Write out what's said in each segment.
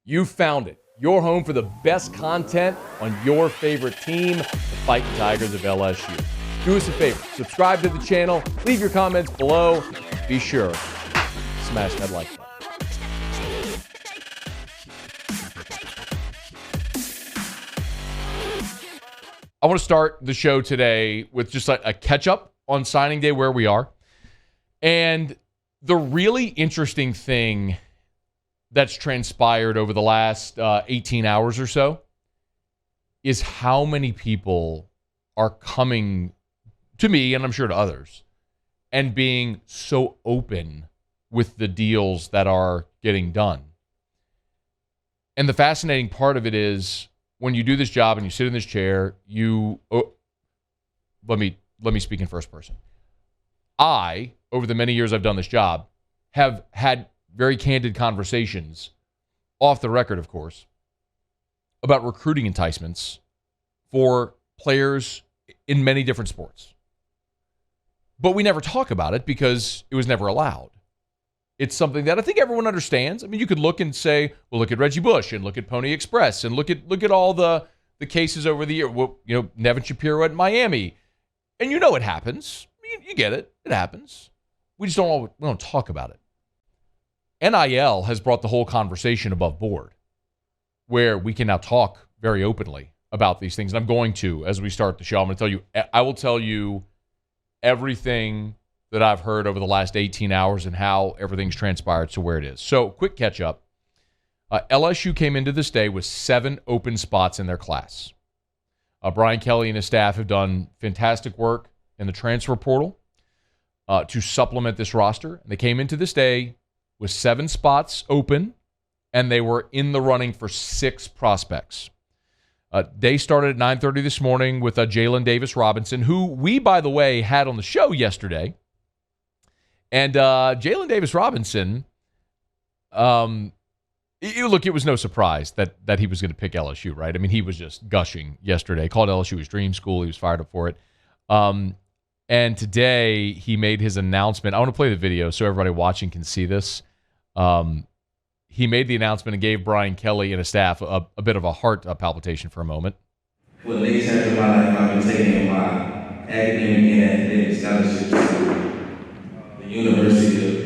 You found it. Your home for the best content on your favorite team, the Fighting Tigers of LSU. Do us a favor. Subscribe to the channel. Leave your comments below. Be sure to smash that like button. I want to start the show today with just a catch-up on signing day, where we are. And the really interesting thing that's transpired over the last 18 hours or so is how many people are coming to me, and I'm sure to others, and being so open with the deals that are getting done. And the fascinating part of it is when you do this job and you sit in this chair, let me speak in first person. I, over the many years I've done this job, have had very candid conversations, off the record, of course, about recruiting enticements for players in many different sports. But we never talk about it because it was never allowed. It's something that I think everyone understands. I mean, you could look and say, well, look at Reggie Bush and look at Pony Express and look at all the cases over the year. Well, Nevin Shapiro at Miami. And it happens. You get it. It happens. We just don't talk about it. NIL has brought the whole conversation above board, where we can now talk very openly about these things. And I'm going to, as we start the show, I will tell you everything that I've heard over the last 18 hours and how everything's transpired to where it is. So, quick catch up. LSU came into this day with 7 open spots in their class. Brian Kelly and his staff have done fantastic work in the transfer portal to supplement this roster. They came into this day with 7 spots open, and they were in the running for 6 prospects. Day started at 9:30 this morning with Jaelyn Davis-Robinson, who we, by the way, had on the show yesterday. And Jaelyn Davis-Robinson, it was no surprise that he was going to pick LSU, right? I mean, he was just gushing yesterday. Called LSU his dream school. He was fired up for it. And today he made his announcement. I want to play the video so everybody watching can see this. He made the announcement and gave Brian Kelly and his staff a bit of a heart palpitation for a moment. For the next chapter of my life, I've been taking my academic and athletic scholarships to the University of...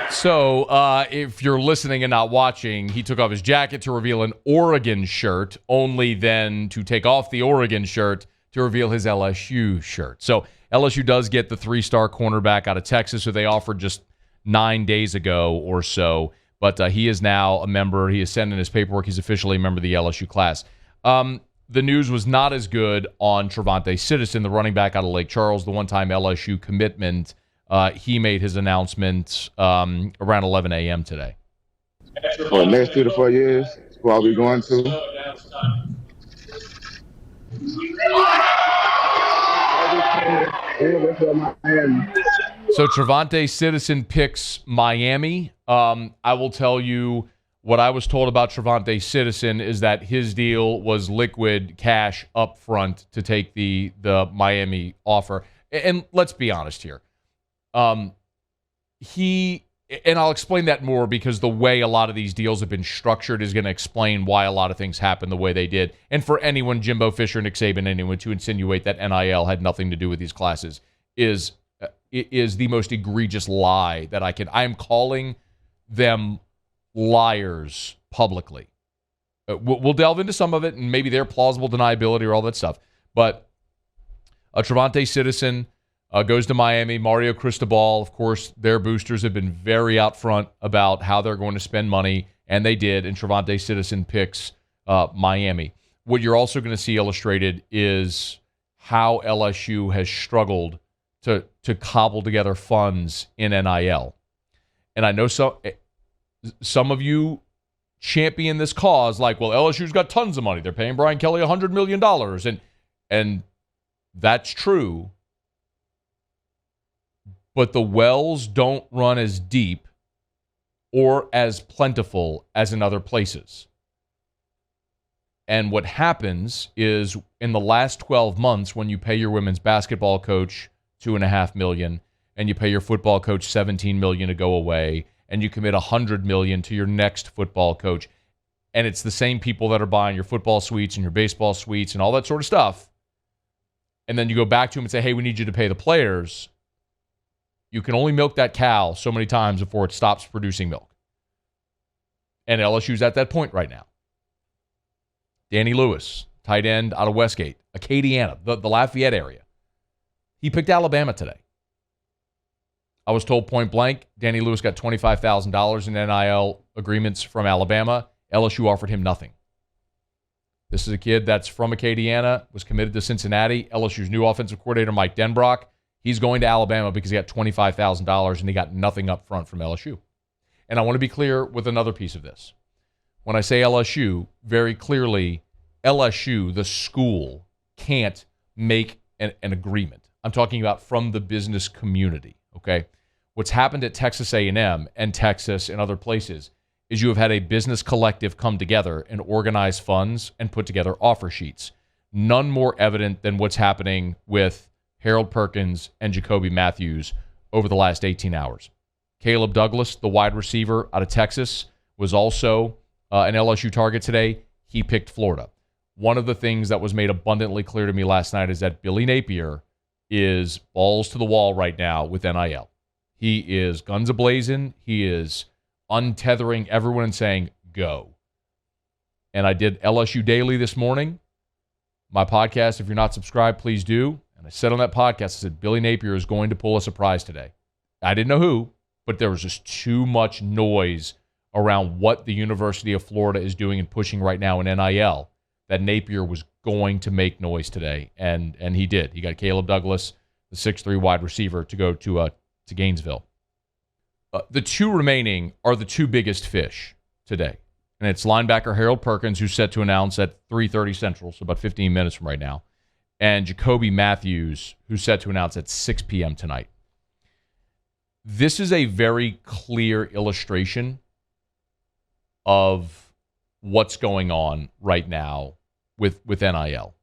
So, if you're listening and not watching, he took off his jacket to reveal an Oregon shirt, only then to take off the Oregon shirt to reveal his LSU shirt. So, LSU does get the 3-star cornerback out of Texas, who they offered just 9 days ago or so. But he is now a member. He has sent in his paperwork. He's officially a member of the LSU class. The news was not as good on Trevante Citizen, the running back out of Lake Charles, the one-time LSU commitment. He made his announcement around 11 a.m. today. For the next 2 to 4 years, who I'll be going to. So Trevante Citizen picks Miami. I will tell you what I was told about Trevante Citizen is that his deal was liquid cash up front to take the Miami offer. And let's be honest here. And I'll explain that more because the way a lot of these deals have been structured is going to explain why a lot of things happen the way they did. And for anyone, Jimbo Fisher, Nick Saban, anyone to insinuate that NIL had nothing to do with these classes is the most egregious lie that I am calling them liars publicly. We'll delve into some of it and maybe their plausible deniability or all that stuff. But Trevante Citizen goes to Miami. Mario Cristobal, of course, their boosters have been very out front about how they're going to spend money, and they did, and Trevante Citizen picks Miami. What you're also going to see illustrated is how LSU has struggled to cobble together funds in NIL. And I know some of you champion this cause like, well, LSU's got tons of money. They're paying Brian Kelly $100 million. And That's true, but the wells don't run as deep or as plentiful as in other places. And what happens is in the last 12 months, when you pay your women's basketball coach $2.5 million and you pay your football coach $17 million to go away and you commit $100 million to your next football coach, and it's the same people that are buying your football suites and your baseball suites and all that sort of stuff, and then you go back to them and say, hey, we need you to pay the players, you can only milk that cow so many times before it stops producing milk. And LSU's at that point right now. Danny Lewis, tight end out of Westgate, Acadiana, the Lafayette area. He picked Alabama today. I was told point blank, Danny Lewis got $25,000 in NIL agreements from Alabama. LSU offered him nothing. This is a kid that's from Acadiana, was committed to Cincinnati. LSU's new offensive coordinator, Mike Denbrock, he's going to Alabama because he got $25,000 and he got nothing up front from LSU. And I want to be clear with another piece of this. When I say LSU, very clearly, LSU, the school, can't make an agreement. I'm talking about from the business community, okay? What's happened at Texas A&M and Texas and other places is you have had a business collective come together and organize funds and put together offer sheets. None more evident than what's happening with Harold Perkins and Jacoby Matthews over the last 18 hours. Caleb Douglas, the wide receiver out of Texas, was also an LSU target today. He picked Florida. One of the things that was made abundantly clear to me last night is that Billy Napier is balls to the wall right now with NIL. He is guns a-blazing. He is untethering everyone and saying, go. And I did LSU Daily this morning. My podcast, if you're not subscribed, please do. And I said on that podcast, I said, Billy Napier is going to pull a surprise today. I didn't know who, but there was just too much noise around what the University of Florida is doing and pushing right now in NIL that Napier was going to make noise today, and he did. He got Caleb Douglas, the 6'3" wide receiver, to go to Gainesville. The two remaining are the two biggest fish today, and it's linebacker Harold Perkins, who's set to announce at 3:30 Central, so about 15 minutes from right now, and Jacoby Matthews, who's set to announce at 6 p.m. tonight. This is a very clear illustration of what's going on right now with NIL.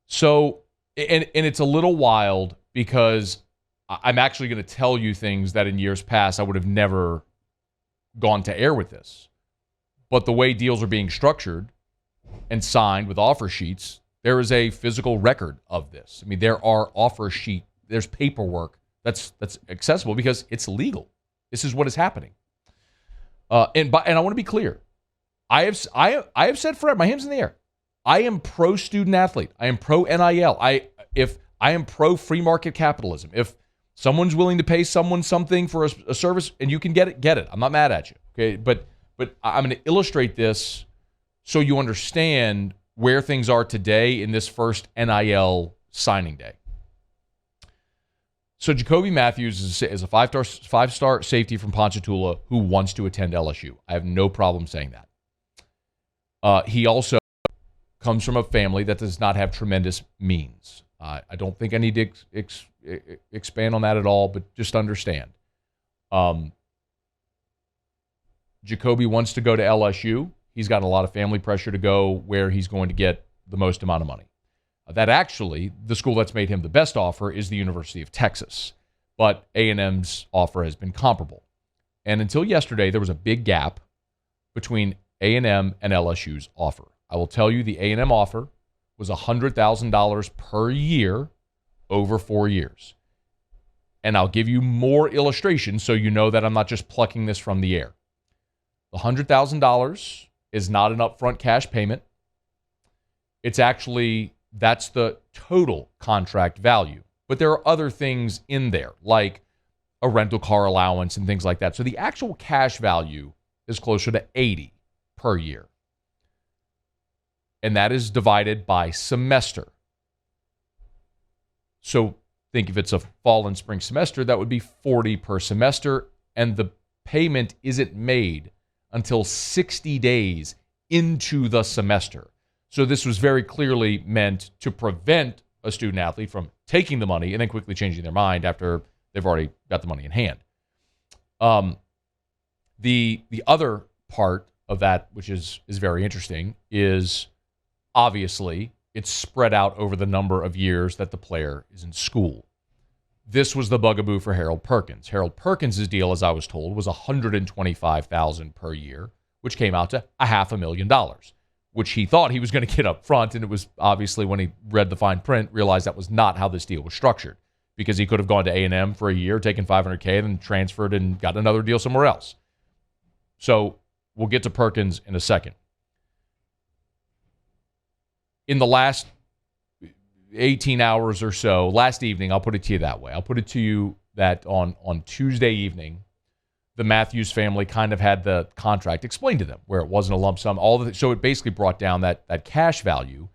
So, and it's a little wild because I'm actually going to tell you things that in years past I would have never gone to air with this. But the way deals are being structured and signed with offer sheets, there is a physical record of this. I mean, there are offer sheet, there's paperwork that's accessible because it's legal. This is what is happening. And I want to be clear. I have said forever, my hands in the air. I am pro student athlete. I am pro NIL. I am pro free market capitalism. If someone's willing to pay someone something for a service and you can get it. I'm not mad at you. Okay, but I'm going to illustrate this so you understand where things are today in this first NIL signing day. So Jacoby Matthews is a five-star safety from Ponchatoula who wants to attend LSU. I have no problem saying that. He also comes from a family that does not have tremendous means. I don't think I need to expand on that at all, but just understand. Jacoby wants to go to LSU. He's got a lot of family pressure to go where he's going to get the most amount of money. That actually, the school that's made him the best offer is the University of Texas. But A&M's offer has been comparable. And until yesterday, there was a big gap between A&M and LSU's offer. I will tell you the A&M offer was $100,000 per year over 4 years. And I'll give you more illustrations so you know that I'm not just plucking this from the air. The $100,000 is not an upfront cash payment. It's actually, that's the total contract value. But there are other things in there, like a rental car allowance and things like that. So the actual cash value is closer to $80,000 per year. And that is divided by semester. So think if it's a fall and spring semester, that would be $40,000 per semester. And the payment isn't made until 60 days into the semester. So this was very clearly meant to prevent a student athlete from taking the money and then quickly changing their mind after they've already got the money in hand. The other part of that, which is very interesting, is obviously it's spread out over the number of years that the player is in school. This was the bugaboo for Harold Perkins. Harold Perkins' deal, as I was told, was $125,000 per year, which came out to $500,000, which he thought he was going to get up front. And it was obviously, when he read the fine print, realized that was not how this deal was structured, because he could have gone to A&M for a year, taken $500K, and then transferred and got another deal somewhere else. So we'll get to Perkins in a second. In the last 18 hours or so, last evening, I'll put it to you that way. I'll put it to you that on Tuesday evening, the Matthews family kind of had the contract explained to them, where it wasn't a lump sum. So it basically brought down that cash value,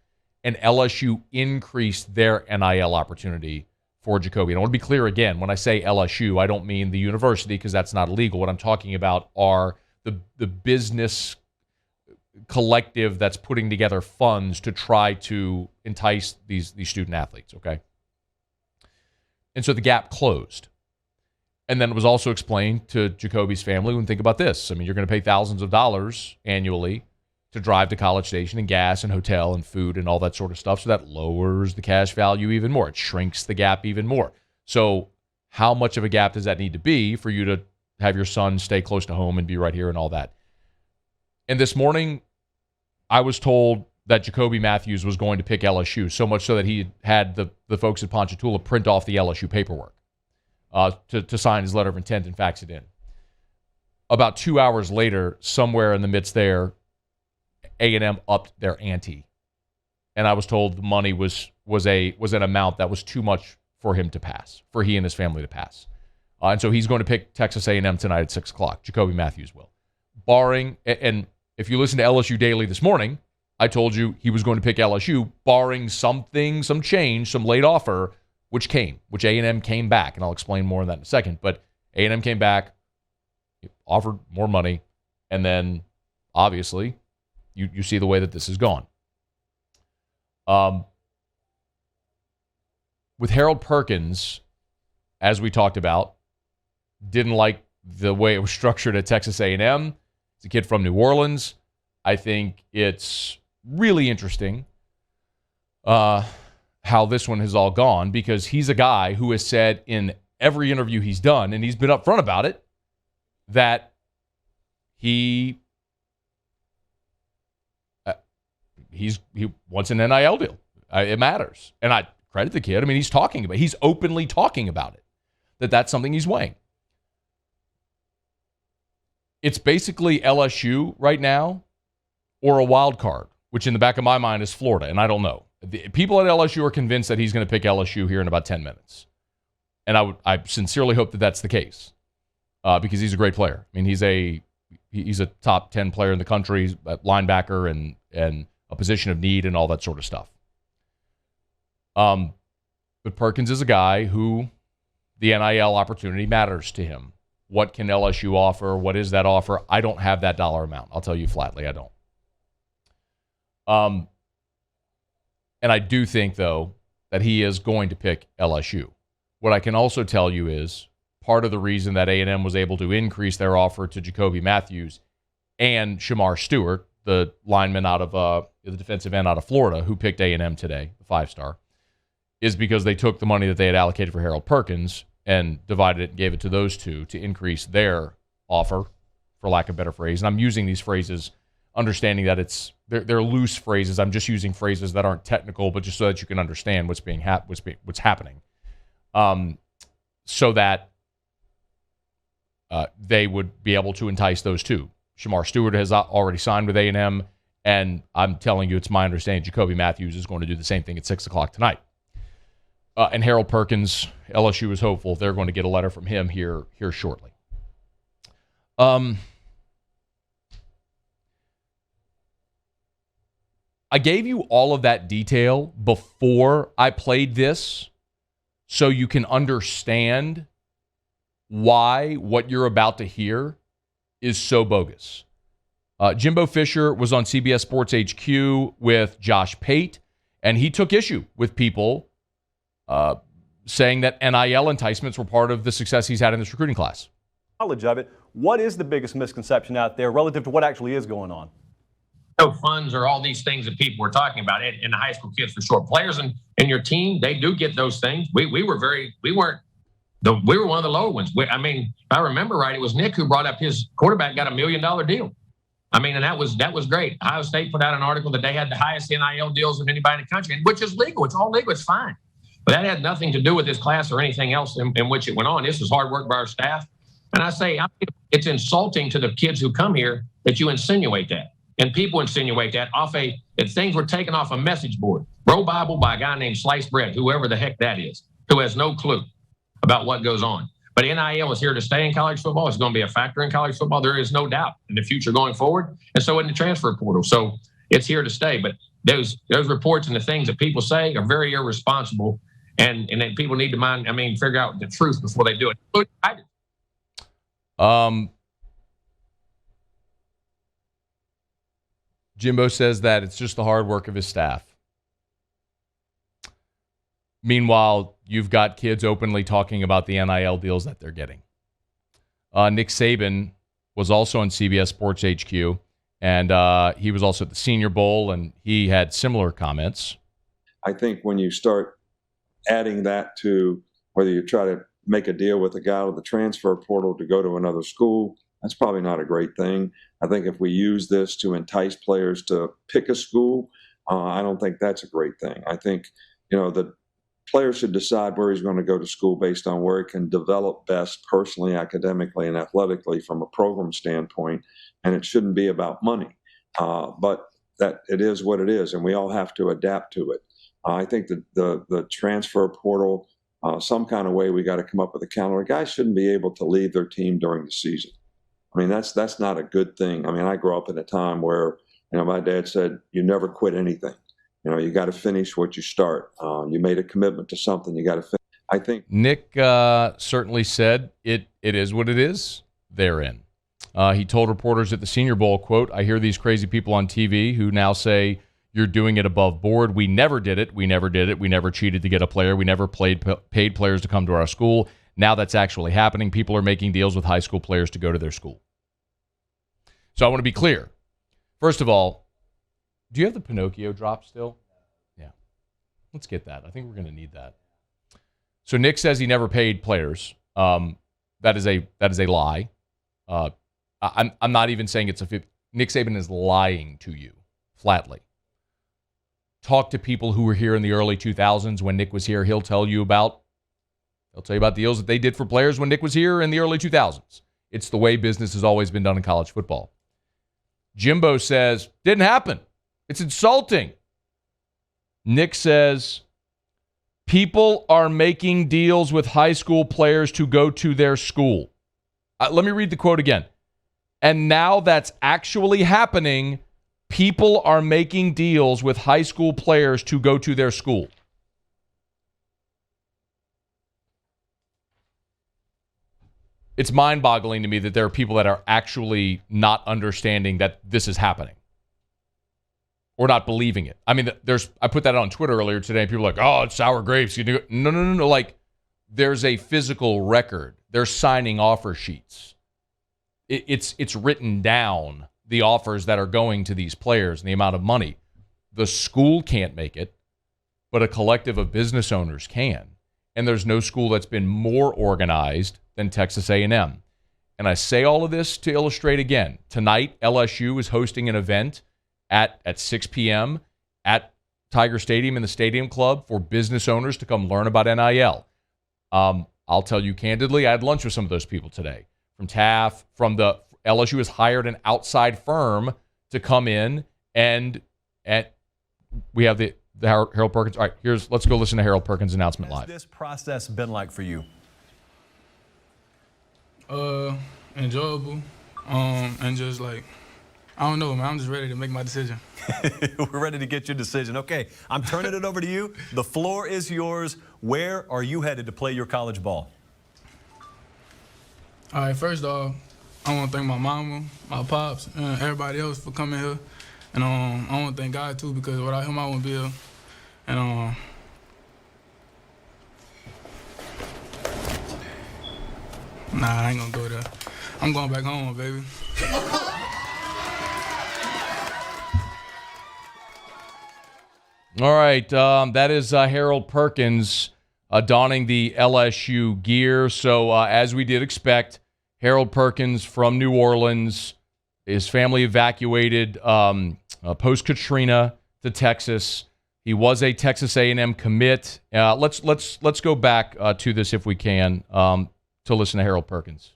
and LSU increased their NIL opportunity for Jacoby. And I want to be clear again, when I say LSU, I don't mean the university, because that's not illegal. What I'm talking about are the business collective that's putting together funds to try to entice these student athletes, okay? And so the gap closed. And then it was also explained to Jacoby's family, when think about this. I mean, you're going to pay thousands of dollars annually to drive to College Station, and gas and hotel and food and all that sort of stuff. So that lowers the cash value even more. It shrinks the gap even more. So how much of a gap does that need to be for you to have your son stay close to home and be right here and all that? And this morning, I was told that Jacoby Matthews was going to pick LSU, so much so that he had the folks at Ponchatoula print off the LSU paperwork to sign his letter of intent and fax it in. About 2 hours later, somewhere in the midst there, A&M upped their ante. And I was told the money was an amount that was too much for him to pass, for he and his family to pass. And so he's going to pick Texas A&M tonight at 6 o'clock. Jacoby Matthews will. Barring, and if you listen to LSU Daily this morning, I told you he was going to pick LSU, barring something, some change, some late offer, which A&M came back. And I'll explain more on that in a second. But A&M came back, offered more money, and then obviously you see the way that this has gone. With Harold Perkins, as we talked about, didn't like the way it was structured at Texas A&M. He's a kid from New Orleans. I think it's really interesting how this one has all gone, because he's a guy who has said in every interview he's done, and he's been upfront about it, that he wants an NIL deal. It matters. And I credit the kid. I mean, he's openly talking about it, that's something he's weighing. It's basically LSU right now or a wild card, which in the back of my mind is Florida, and I don't know. The people at LSU are convinced that he's going to pick LSU here in about 10 minutes. And I sincerely hope that that's the case, because he's a great player. I mean, he's a top 10 player in the country, a linebacker, and a position of need and all that sort of stuff. But Perkins is a guy who the NIL opportunity matters to him. What can LSU offer? What is that offer? I don't have that dollar amount. I'll tell you flatly, I don't. And I do think, though, that he is going to pick LSU. What I can also tell you is part of the reason that A&M was able to increase their offer to Jacoby Matthews and Shamar Stewart, the lineman out of the defensive end out of Florida, who picked A&M today, the 5-star, is because they took the money that they had allocated for Harold Perkins and divided it and gave it to those two to increase their offer, for lack of a better phrase. And I'm using these phrases understanding that they're loose phrases. I'm just using phrases that aren't technical, but just so that you can understand what's happening, so that they would be able to entice those two. Shamar Stewart has already signed with A&M, and I'm telling you, it's my understanding Jacoby Matthews is going to do the same thing at 6 o'clock tonight. And Harold Perkins, LSU is hopeful they're going to get a letter from him here shortly. I gave you all of that detail before I played this, so you can understand why what you're about to hear is so bogus. Jimbo Fisher was on CBS Sports HQ with Josh Pate, and he took issue with people saying that NIL enticements were part of the success he's had in this recruiting class. Knowledge of it. What is the biggest misconception out there relative to what actually is going on? No funds or all these things that people were talking about in the high school kids for sure. Players in your team, they do get those things. We were one of the lower ones. If I remember right, it was Nick who brought up his quarterback got $1 million deal. And that was great. Ohio State put out an article that they had the highest NIL deals of anybody in the country, which is legal. It's all legal. It's fine. But that had nothing to do with this class or anything else in which it went on. This was hard work by our staff. And I say it's insulting to the kids who come here that you insinuate that. And people insinuate that if things were taken off a message board. Bro Bible by a guy named Sliced Bread, whoever the heck that is, who has no clue about what goes on. But NIL is here to stay in college football. It's going to be a factor in college football. There is no doubt in the future going forward. And so in the transfer portal. So it's here to stay. But those reports and the things that people say are very irresponsible. And then people need to figure out the truth before they do it. Jimbo says that it's just the hard work of his staff. Meanwhile, you've got kids openly talking about the NIL deals that they're getting. Nick Saban was also on CBS Sports HQ, and he was also at the Senior Bowl, and he had similar comments. I think when you start adding that to whether you try to make a deal with a guy with the transfer portal to go to another school, that's probably not a great thing. I think if we use this to entice players to pick a school, I don't think that's a great thing. I think, the player should decide where he's going to go to school based on where he can develop best personally, academically, and athletically from a program standpoint, and it shouldn't be about money. But that it is what it is, and we all have to adapt to it. I think that the transfer portal, some kind of way we got to come up with a calendar. Guys shouldn't be able to leave their team during the season. That's not a good thing. I grew up in a time where, my dad said, you never quit anything. You got to finish what you start. You made a commitment to something, you got to finish. I think Nick certainly said it is what it is therein. He told reporters at the Senior Bowl, quote, I hear these crazy people on TV who now say you're doing it above board. We never did it. We never did it. We never cheated to get a player. We never paid players to come to our school. Now that's actually happening. People are making deals with high school players to go to their school. So I want to be clear. First of all, do you have the Pinocchio drop still? Yeah. Let's get that. I think we're going to need that. So Nick says he never paid players. That is a lie. I'm not even saying it's a fib. Nick Saban is lying to you flatly. Talk to people who were here in the early 2000s when Nick was here. He'll tell you about deals that they did for players when Nick was here in the early 2000s. It's the way business has always been done in college football. Jimbo says, didn't happen. It's insulting. Nick says, people are making deals with high school players to go to their school. Let me read the quote again. And now that's actually happening. People are making deals with high school players to go to their school. It's mind-boggling to me that there are people that are actually not understanding that this is happening or not believing it. I put that on Twitter earlier today, and people are like, oh, it's sour grapes. No. Like, there's a physical record. They're signing offer sheets. It's written down, the offers that are going to these players and the amount of money. The school can't make it, but a collective of business owners can. And there's no school that's been more organized than Texas A&M. And I say all of this to illustrate again. Tonight, LSU is hosting an event at 6 p.m. at Tiger Stadium in the Stadium Club for business owners to come learn about NIL. I'll tell you candidly, I had lunch with some of those people today. From TAF, LSU has hired an outside firm to come in and we have the Harold Perkins. All right, let's go listen to Harold Perkins' announcement live. What's this process been like for you? Enjoyable. And just like, I don't know, man. I'm just ready to make my decision. We're ready to get your decision. Okay, I'm turning it over to you. The floor is yours. Where are you headed to play your college ball? All right, first off, I want to thank my mama, my pops, and everybody else for coming here. And I want to thank God, too, because without him, I wouldn't be here. And nah, I ain't going to go there. I'm going back home, baby. All right, that is Harold Perkins donning the LSU gear. So as we did expect, Harold Perkins from New Orleans, his family evacuated post-Katrina to Texas. He was a Texas A&M commit. Let's go back to this if we can to listen to Harold Perkins.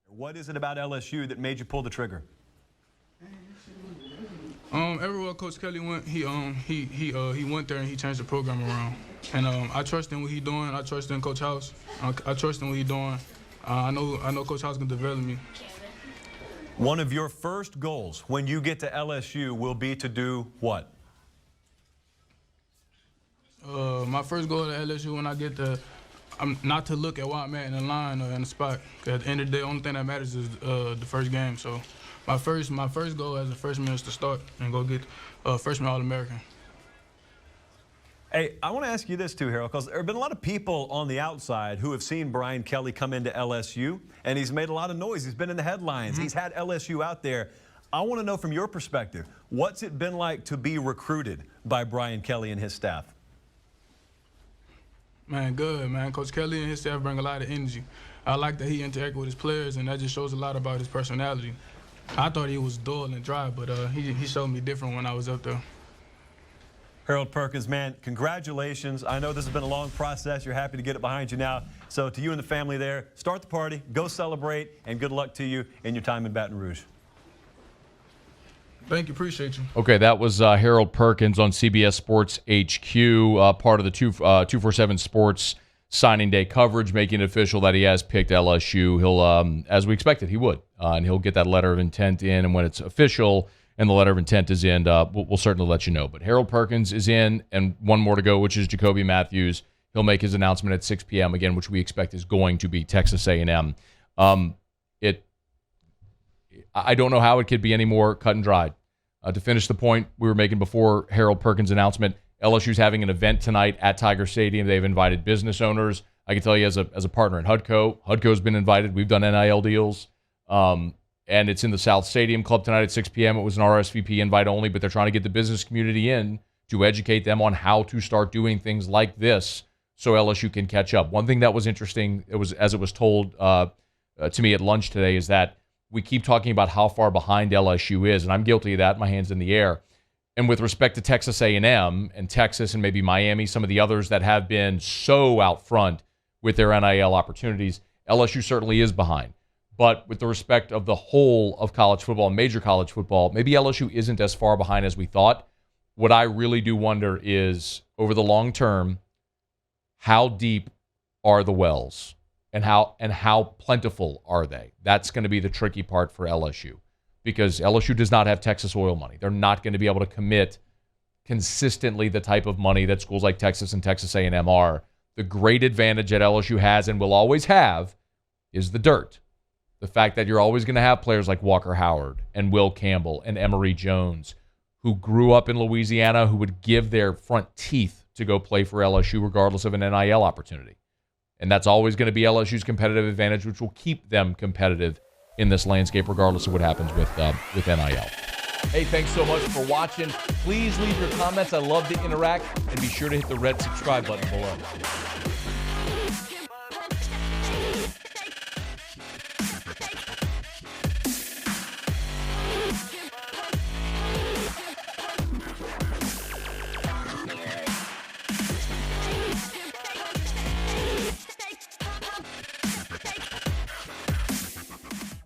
What is it about LSU that made you pull the trigger? Everywhere Coach Kelly went, he went there and he changed the program around. And I trust in what he's doing. I trust in Coach House. I trust in what he's doing. I know Coach House can develop me. One of your first goals when you get to LSU will be to do what? My first goal at LSU when I get there, I'm not to look at where I'm at in the line or in the spot. 'Cause at the end of the day, the only thing that matters is the first game. So my first goal as a freshman is to start and go get freshman All-American. Hey, I want to ask you this too, Harold, because there have been a lot of people on the outside who have seen Brian Kelly come into LSU, and he's made a lot of noise. He's been in the headlines. Mm-hmm. He's had LSU out there. I want to know from your perspective, what's it been like to be recruited by Brian Kelly and his staff? Man, good, man. Coach Kelly and his staff bring a lot of energy. I like that he interacts with his players, and that just shows a lot about his personality. I thought he was dull and dry, but he showed me different when I was up there. Harold Perkins, man, congratulations. I know this has been a long process. You're happy to get it behind you now. So to you and the family there, start the party, go celebrate, and good luck to you in your time in Baton Rouge. Thank you. Appreciate you. Okay, that was Harold Perkins on CBS Sports HQ, part of the 247 Sports signing day coverage, making it official that he has picked LSU. He'll, as we expected, he would, and he'll get that letter of intent in, and when it's official and the letter of intent is in, we'll certainly let you know. But Harold Perkins is in, and one more to go, which is Jacoby Matthews. He'll make his announcement at 6 p.m., again, which we expect is going to be Texas A&M. I don't know how it could be any more cut and dried. To finish the point we were making before Harold Perkins' announcement, LSU's having an event tonight at Tiger Stadium. They've invited business owners. I can tell you as a partner in HUDCO's been invited. We've done NIL deals. And it's in the South Stadium Club tonight at 6 p.m. It was an RSVP invite only, but they're trying to get the business community in to educate them on how to start doing things like this so LSU can catch up. One thing that was interesting, as it was told to me at lunch today, is that we keep talking about how far behind LSU is, and I'm guilty of that, my hands in the air. And with respect to Texas A&M and Texas and maybe Miami, some of the others that have been so out front with their NIL opportunities, LSU certainly is behind. But with the respect of the whole of college football, major college football, maybe LSU isn't as far behind as we thought. What I really do wonder is, over the long term, how deep are the wells and how plentiful are they? That's going to be the tricky part for LSU, because LSU does not have Texas oil money. They're not going to be able to commit consistently the type of money that schools like Texas and Texas A&M are. The great advantage that LSU has and will always have is the dirt. The fact that you're always going to have players like Walker Howard and Will Campbell and Emory Jones, who grew up in Louisiana, who would give their front teeth to go play for LSU regardless of an NIL opportunity. And that's always going to be LSU's competitive advantage, which will keep them competitive in this landscape regardless of what happens with NIL. Hey, thanks so much for watching. Please leave your comments. I love to interact. And be sure to hit the red subscribe button below.